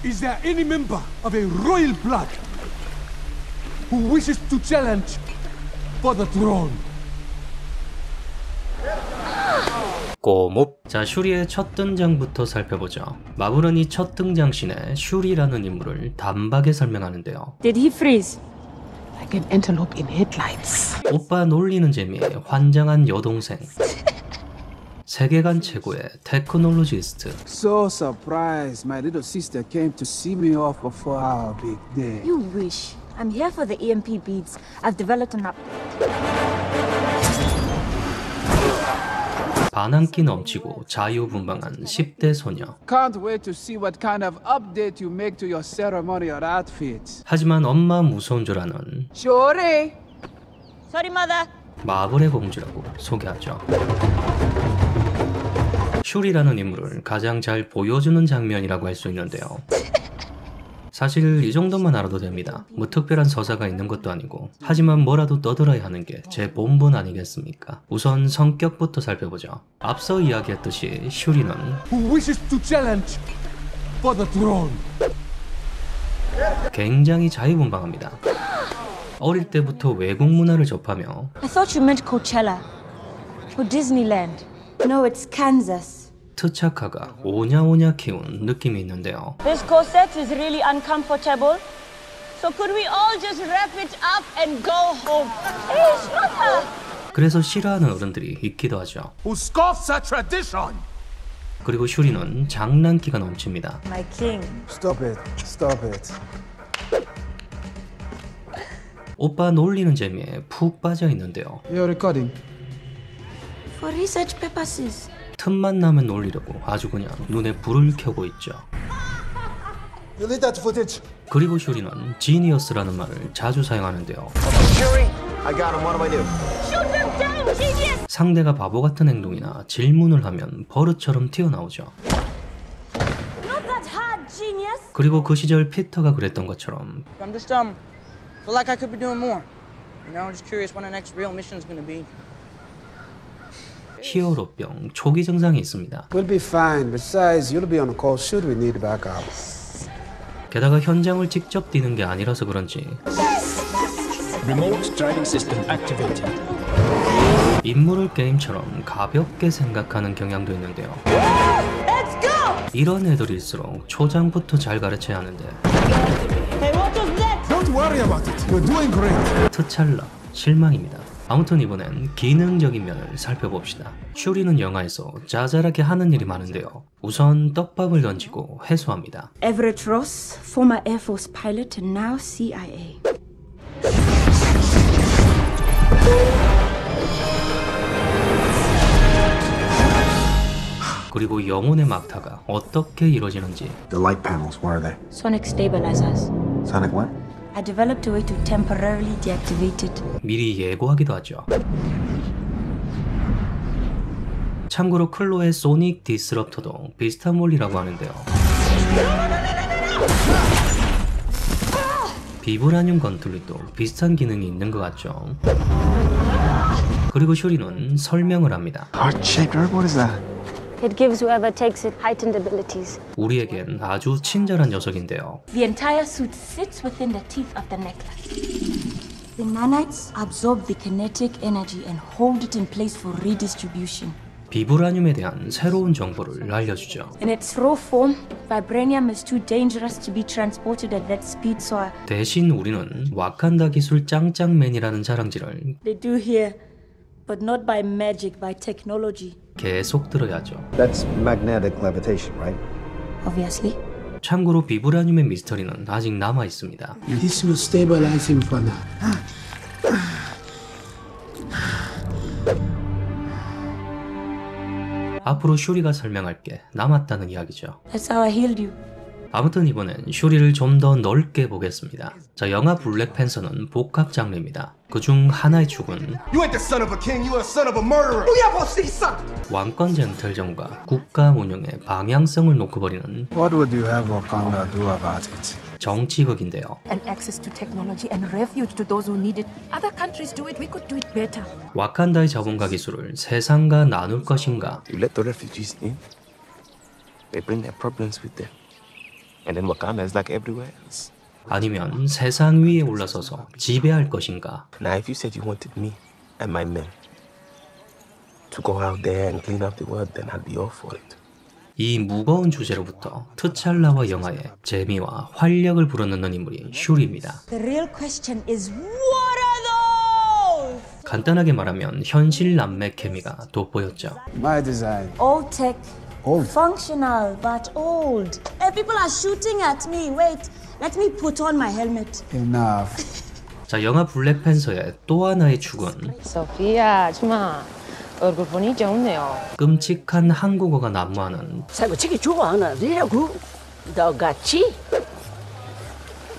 Is there any member of a royal blood who wishes to challenge for the throne? 꼬몹. 자, 슈리의 첫 등장부터 살펴보죠. 마블은 이 첫 등장신에 슈리라는 인물을 단박에 설명하는데요. Did he freeze? Like an antelope in headlights. 오빠 놀리는 재미에 환장한 여동생. 세계관 최고의 테크놀로지스트. So surprised my little sister came to see me off before our big day. You wish. I'm here for the EMP beads. I've developed an up. 반항기 넘치고 자유분방한 10대 소녀. Can't wait to see what kind of update you make to your ceremonial outfit. 하지만 엄마 무서운 줄 아는 Shorty! Sorry, mother. 마블의 공주라고 소개하죠. 슈리라는 인물을 가장 잘 보여주는 장면이라고 할 수 있는데요. 사실 이 정도만 알아도 됩니다. 뭐 특별한 서사가 있는 것도 아니고. 하지만 뭐라도 떠들어야 하는 게 제 본분 아니겠습니까? 우선 성격부터 살펴보죠. 앞서 이야기했듯이 슈리는 Who wishes to challenge for the throne? 굉장히 자유분방합니다. 어릴 때부터 외국 문화를 접하며 I thought you meant Coachella or Disneyland. No, it's Kansas. 트차카가 오냐오냐 키운 느낌이 있는데요. This corset is really uncomfortable. So could we all just wrap it up and go home? Hey, Shmata! 그래서 싫어하는 어른들이 있기도 하죠. Who scoffs at tradition? 그리고 슈리는 장난기가 넘칩니다. My king. Stop it. Stop it. 오빠 놀리는 재미에 푹 빠져 있는데요. You're recording. For research purposes. 틈만 나면 놀리려고 아주 그냥 눈에 불을 켜고 있죠. Delete that footage. 그리고 슈리는 지니어스라는 말을 자주 사용하는데요. Shuri, I got him. What do I do? Shoot them down, genius! 상대가 바보 같은 행동이나 질문을 하면 버릇처럼 튀어나오죠. Not that hard, genius! 그리고 그 시절 피터가 그랬던 것처럼 I'm just feel like I could be doing more. You know, just curious when the next real mission's gonna be. 히어로병 초기 증상이 있습니다. We'll be fine. Besides, you'll be on a call should we need backup. 게다가 현장을 직접 뛰는 게 아니라서 그런지 Remote driving system activated. 인물을 게임처럼 가볍게 생각하는 경향도 있는데요. 이런 애들일수록 초장부터 잘 가르쳐야 하는데 Hey, what was that? Don't worry about it. You're doing great. 트찰나 실망입니다. 아무튼 이번엔 기능적인 면을 살펴봅시다. 슈리는 영화에서 자잘하게 하는 일이 많은데요. 우선 떡밥을 던지고 해소합니다. Everett Ross, former Air Force pilot and now CIA. 그리고 영혼의 막타가 어떻게 이루어지는지. The light panels, where are they? Sonic stabilizers. Sonic what? I developed a way to temporarily deactivate it. 미리 예고하기도 하죠. 참고로 클로의 소닉 디스럽터도 비슷한 원리라고 하는데요. 비브라늄 건틀릿도 비슷한 기능이 있는 것 같죠. 그리고 슈리는 설명을 합니다. Heart-shaped herb? What is that? It gives whoever takes it heightened abilities. 우리에겐 아주 친절한 녀석인데요. The entire suit sits within the teeth of the necklace. The nanites absorb the kinetic energy and hold it in place for redistribution. 비브라늄에 대한 새로운 정보를 알려주죠. In its raw form, vibranium is too dangerous to be transported at that speed, so 대신 우리는 와칸다 기술 짱짱맨이라는 자랑질을 they do here, but not by magic, by technology. 계속 들어야죠. That's magnetic levitation, right? Obviously. 참고로 비브라늄의 미스터리는 아직 남아 있습니다. This will stabilize him for now. 앞으로 슈리가 설명할 게 남았다는 이야기죠. That's how I healed you. 아무튼 이번엔 슈리를 좀 더 넓게 보겠습니다. 자, 영화 블랙팬서는 복합 장르입니다. 그중 하나의 축은 You ain't the son of a king. You a son of a murderer. Who you ever see, son? 왕권 쟁탈전과 국가 운영의 방향성을 놓고 벌이는 What would you have Wakanda do about it? 정치극인데요. And access to technology and refuge to those who need it. Other countries do it, we could do it better. 와칸다의 자본과 기술을 세상과 나눌 것인가? You let the refugees in, they bring their problems with them. And then Wakanda is like everywhere else. 아니면 세상 위에 올라서서 지배할 것인가? Now, if you said you wanted me and my men to go out there and clean up the world, then I'd be all for it. 이 무거운 주제로부터 트찰라와 영화의 재미와 활력을 불어넣는 인물이 슈리입니다. The real question is, what are those? 간단하게 말하면 현실 남매 케미가 돋보였죠. My design. Old tech. Old. Functional, but old. Hey, people are shooting at me. Wait, let me put on my helmet. Enough. 자, 영화 블랙팬서의 또 하나의 축은 소피아, 아줌마. 얼굴 보니 좋네요. 끔찍한 한국어가 난무하는 사고치기 좋아하느라고 너같이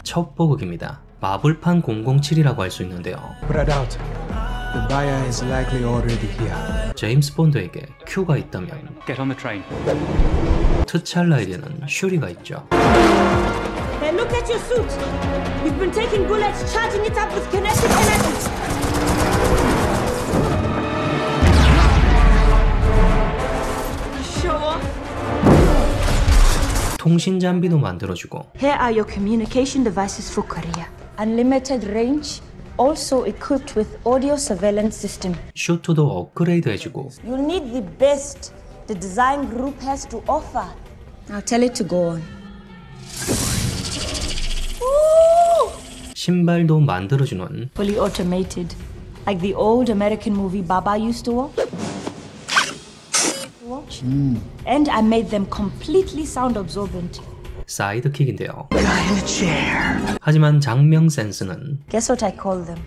첩보극입니다. 마블판 007이라고 할 수 있는데요. But I doubt. The buyer is likely already here. 제임스 본드에게 큐가 있다면 Get on the train. 트찰라에게는 슈리가 있죠. Hey, look at your suit. You've been taking bullets, charging it up with kinetic energy. 통신 장비도 만들어주고 Here are your communication devices for Korea. Unlimited range, also equipped with audio surveillance system. 슈트도 업그레이드 해주고 You'll need the best the design group has to offer. Now tell it to go on. 신발도 만들어주는 Fully automated, like the old American movie Baba used to watch. And I made them completely sound absorbent. 사이드킥인데요. 하지만 장명 센스는 Guess what I call them?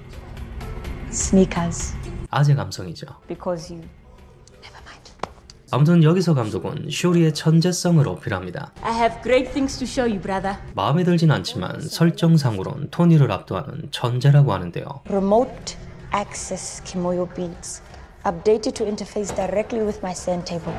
Sneakers. 아재 감성이죠. Because you... Never mind. 아무튼 여기서 감독은 슈리의 천재성을 어필합니다. I have great things to show you, brother. 마음에 들진 않지만 설정상으론 토니를 압도하는 천재라고 하는데요. Remote access Kimoyo beads. Updated to interface directly with my CERN table.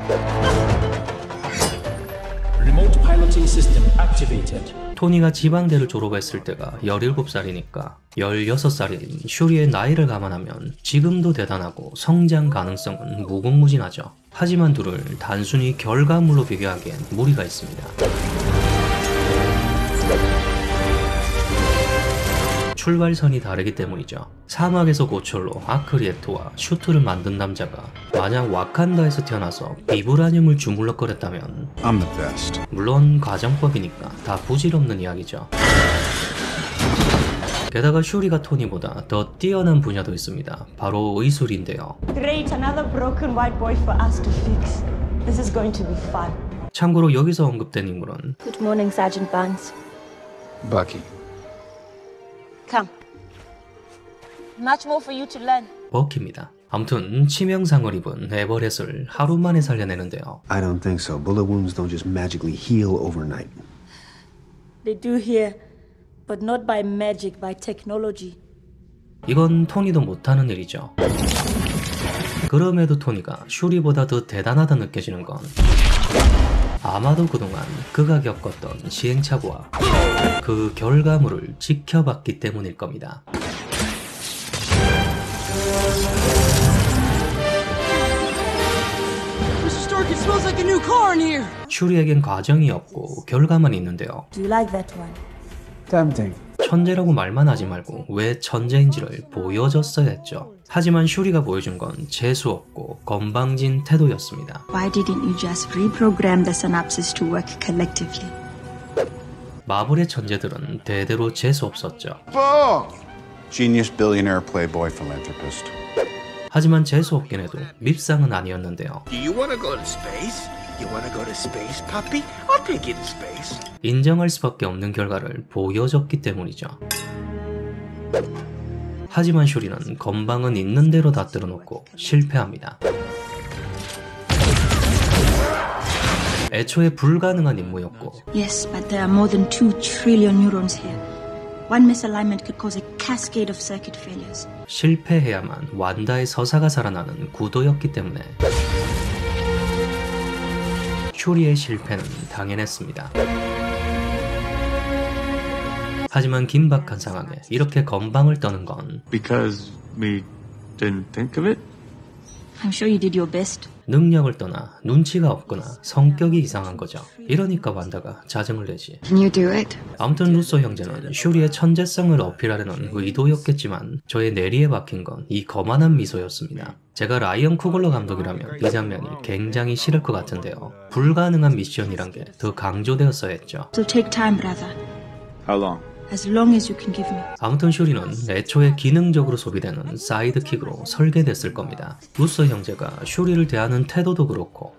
Remote piloting system activated. 토니가 지방대를 졸업했을 때가 17살이니까 16살인 슈리의 나이를 감안하면 지금도 대단하고 성장 가능성은 무궁무진하죠. 하지만 둘을 단순히 결과물로 비교하기엔 무리가 있습니다. 출발선이 다르기 때문이죠. 사막에서 고철로 아크리에토와 슈트를 만든 남자가 만약 와칸다에서 태어나서 비브라늄을 주물럭거렸다면 I'm the best. 물론 가정법이니까 다 부질없는 이야기죠. 게다가 슈리가 토니보다 더 뛰어난 분야도 있습니다. 바로 의술인데요. Great, another broken white boy for us to fix. This is going to be fun. 참고로 여기서 언급된 인물은 Good morning, Sergeant Barnes. Bucky. Come. Much more for you to learn. 버키입니다. 아무튼 치명상을 입은 에버렛을 하루 만에 살려내는데요. I don't think so. Bullet wounds don't just magically heal overnight. They do here, but not by magic, by technology. 이건 토니도 못하는 일이죠. 그럼에도 토니가 슈리보다 더 대단하다 느껴지는 건 아마도 그동안 그가 겪었던 시행착오와 그 결과물을 지켜봤기 때문일 겁니다. Mr. Stark, it smells like a new car in here. 슈리에겐 과정이 없고 결과만 있는데요. Do you like that one? Tempting. 천재라고 말만 하지 말고 왜 천재인지를 보여줬어야 했죠. 하지만 슈리가 보여준 건 재수없고 건방진 태도였습니다. Why didn't you just reprogram the synapses to work collectively? 마블의 천재들은 대대로 재수없었죠. Genius, billionaire, playboy, philanthropist. 하지만 재수없긴 해도 밉상은 아니었는데요. Do you want to go to space? You want to go to space, puppy? I'll take you to space. 인정할 수밖에 없는 결과를 보여줬기 때문이죠. 하지만 슈리는 건방은 있는 대로 다 뜯어놓고 실패합니다. 애초에 불가능한 임무였고 Yes, but there are more than 2 trillion neurons here. One misalignment could cause a cascade of circuit failures. 실패해야만 완다의 서사가 살아나는 구도였기 때문에 슈리의 실패는 당연했습니다. 하지만 긴박한 상황에 이렇게 건방을 떠는 건 Because we didn't think of it? I'm sure you did your best. 능력을 떠나 눈치가 없거나 성격이 이상한 거죠. 이러니까 완다가 짜증을 내지. Can you do it? 아무튼 루소 형제는 슈리의 천재성을 어필하려는 의도였겠지만 저의 내리에 박힌 건 이 거만한 미소였습니다. 제가 라이언 쿠글러 감독이라면 이 장면이 굉장히 싫을 것 같은데요. 불가능한 미션이란 게 더 강조되었어야 했죠. So take time, brother. How long? As long as you can give me. 아무튼 슈리는 애초에 기능적으로 소비되는 사이드킥으로 설계됐을 겁니다. 루소 형제가 슈리를 대하는 태도도 그렇고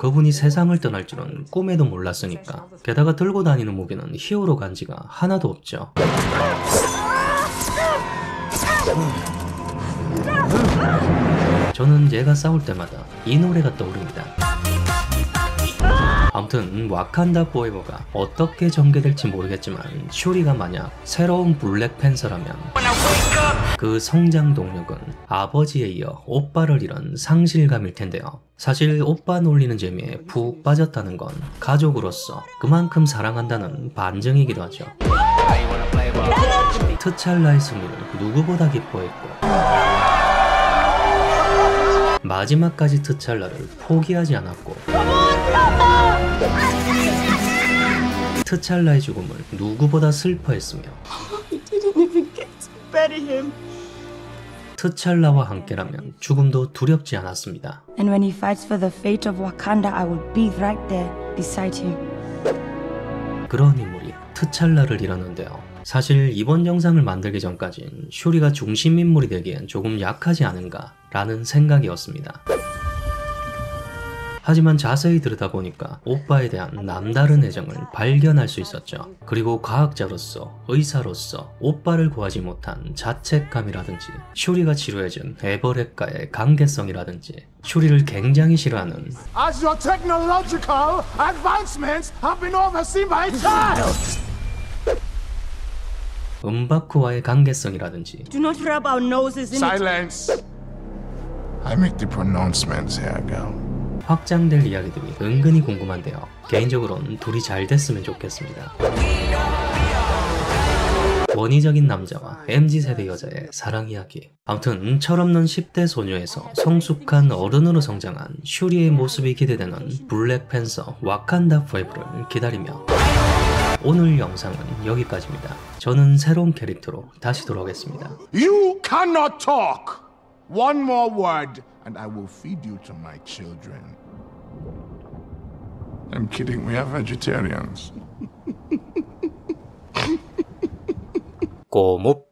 그분이 세상을 떠날 줄은 꿈에도 몰랐으니까. 게다가 들고 다니는 무기는 히어로 간지가 하나도 없죠. 저는 얘가 싸울 때마다 이 노래가 떠오릅니다. 아무튼 와칸다 포에버가 어떻게 전개될지 모르겠지만 슈리가 만약 새로운 블랙팬서라면 그 성장 동력은 아버지에 이어 오빠를 잃은 상실감일 텐데요. 사실 오빠 놀리는 재미에 푹 빠졌다는 건 가족으로서 그만큼 사랑한다는 반증이기도 하죠. 트찰라의 승리를 누구보다 기뻐했고 마지막까지 트찰라를 포기하지 않았고 트찰라의 죽음을 누구보다 슬퍼했으며 트찰라와 함께라면 죽음도 두렵지 않았습니다. And when he fights for the fate of Wakanda, I will be right there beside him. 그런 인물이 트찰라를 잃었는데요. 사실 이번 영상을 만들기 전까진 슈리가 중심 인물이 되기엔 조금 약하지 않은가 라는 생각이었습니다. 하지만 자세히 들여다보니까 오빠에 대한 남다른 애정을 발견할 수 있었죠. 그리고 과학자로서, 의사로서 오빠를 구하지 못한 자책감이라든지 슈리가 지루해진 에버렛과의 관계성이라든지 슈리를 굉장히 싫어하는 As your technological advancements have been overseen by child! 음바쿠와의 관계성이라든지 Do not rub our noses in Silence! I make the pronouncements here, girl. 확장될 이야기들이 은근히 궁금한데요. 개인적으로는 둘이 잘 됐으면 좋겠습니다. 원희적인 남자와 MZ세대 여자의 사랑 이야기. 아무튼 철없는 10대 소녀에서 성숙한 어른으로 성장한 슈리의 모습이 기대되는 블랙팬서 와칸다 포에버를 기다리며 오늘 영상은 여기까지입니다. 저는 새로운 캐릭터로 다시 돌아오겠습니다. You cannot talk! One more word and I will feed you to my children. I'm kidding, we are vegetarians. 꼬묵